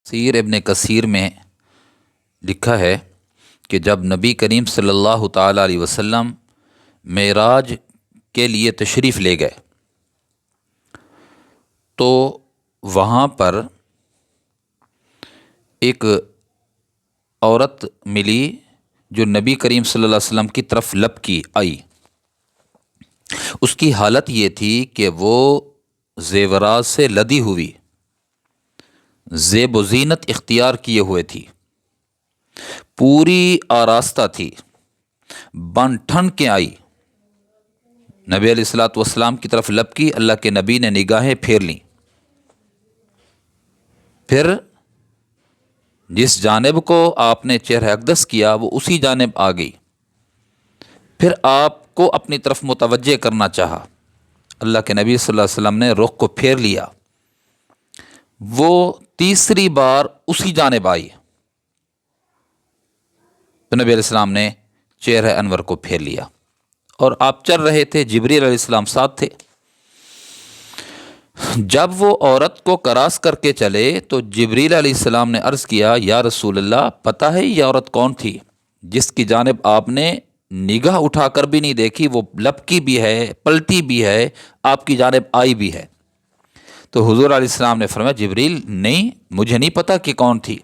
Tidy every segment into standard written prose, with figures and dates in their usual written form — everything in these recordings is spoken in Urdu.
سیر ابن کثیر میں لکھا ہے کہ جب نبی کریم صلی اللہ تعالیٰ علیہ وسلم معراج کے لیے تشریف لے گئے تو وہاں پر ایک عورت ملی جو نبی کریم صلی اللہ علیہ وسلم کی طرف لپکی آئی۔ اس کی حالت یہ تھی کہ وہ زیورات سے لدی ہوئی، زیب و زینت اختیار کیے ہوئے تھی، پوری آراستہ تھی، بن ٹھن کے آئی، نبی علیہ الصلوۃ والسلام کی طرف لپکی۔ اللہ کے نبی نے نگاہیں پھیر لیں، پھر جس جانب کو آپ نے چہرہ اقدس کیا وہ اسی جانب آ گئی، پھر آپ کو اپنی طرف متوجہ کرنا چاہا۔ اللہ کے نبی صلی اللہ علیہ وسلم نے رخ کو پھیر لیا، وہ تیسری بار اسی جانب آئی تو نبی علیہ السلام نے چہرہ انور کو پھیر لیا، اور آپ چل رہے تھے، جبریل علیہ السلام ساتھ تھے۔ جب وہ عورت کو کراس کر کے چلے تو جبریل علیہ السلام نے عرض کیا، یا رسول اللہ، پتہ ہے یہ عورت کون تھی جس کی جانب آپ نے نگاہ اٹھا کر بھی نہیں دیکھی؟ وہ لپکی بھی ہے، پلٹی بھی ہے، آپ کی جانب آئی بھی ہے۔ تو حضور علیہ السلام نے فرمایا، جبریل نہیں، مجھے نہیں پتا کہ کون تھی۔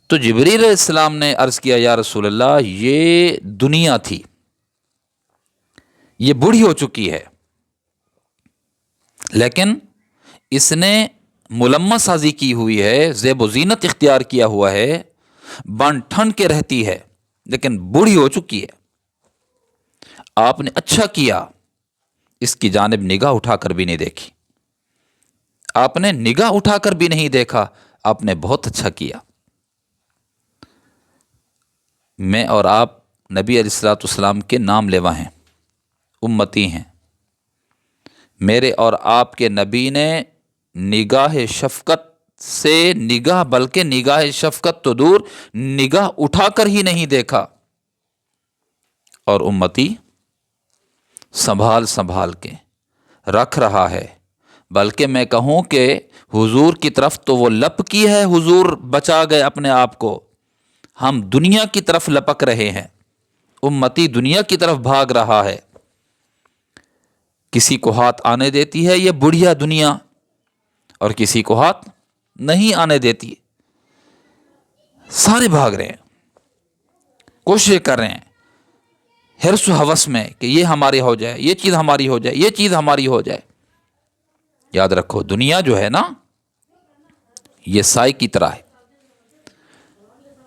تو جبریل علیہ السلام نے عرض کیا، یا رسول اللہ، یہ دنیا تھی، یہ بوڑھی ہو چکی ہے، لیکن اس نے ملمہ سازی کی ہوئی ہے، زیب و زینت اختیار کیا ہوا ہے، بن ٹھن کے رہتی ہے، لیکن بوڑھی ہو چکی ہے۔ آپ نے اچھا کیا، اس کی جانب نگاہ اٹھا کر بھی نہیں دیکھی، آپ نے نگاہ اٹھا کر بھی نہیں دیکھا، آپ نے بہت اچھا کیا۔ میں اور آپ نبی علیہ الصلوۃ والسلام کے نام لیوا ہیں، امتی ہیں۔ میرے اور آپ کے نبی نے نگاہ شفقت سے بلکہ نگاہ شفقت تو دور، نگاہ اٹھا کر ہی نہیں دیکھا، اور امتی سنبھال کے رکھ رہا ہے۔ بلکہ میں کہوں کہ حضور کی طرف تو وہ لپکی ہے، حضور بچا گئے اپنے آپ کو، ہم دنیا کی طرف لپک رہے ہیں، امتی دنیا کی طرف بھاگ رہا ہے۔ کسی کو ہاتھ آنے دیتی ہے یہ بڑھیا دنیا، اور کسی کو ہاتھ نہیں آنے دیتی، سارے بھاگ رہے ہیں، کوشش کر رہے ہیں، حرص و ہوس میں کہ یہ ہماری ہو جائے، یہ چیز ہماری ہو جائے، یہ چیز ہماری ہو جائے۔ یاد رکھو، دنیا جو ہے نا، یہ سائے کی طرح ہے،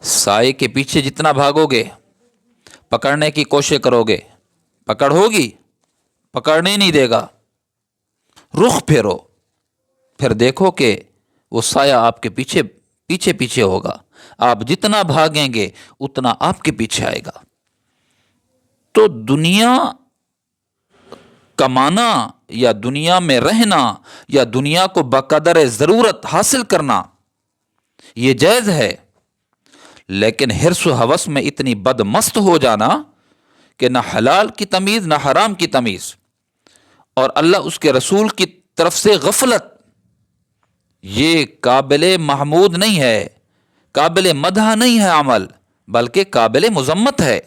سائے کے پیچھے جتنا بھاگو گے، پکڑنے کی کوشش کرو گے، پکڑ ہوگی، پکڑنے نہیں دے گا۔ رخ پھیرو، پھر دیکھو کہ وہ سایہ آپ کے پیچھے ہوگا، آپ جتنا بھاگیں گے اتنا آپ کے پیچھے آئے گا۔ تو دنیا کمانا یا دنیا میں رہنا یا دنیا کو بقدر ضرورت حاصل کرنا یہ جائز ہے، لیکن حرص و ہوس میں اتنی بدمست ہو جانا کہ نہ حلال کی تمیز نہ حرام کی تمیز، اور اللہ اس کے رسول کی طرف سے غفلت، یہ قابل محمود نہیں ہے، قابل مدح نہیں ہے عمل، بلکہ قابل مذمت ہے۔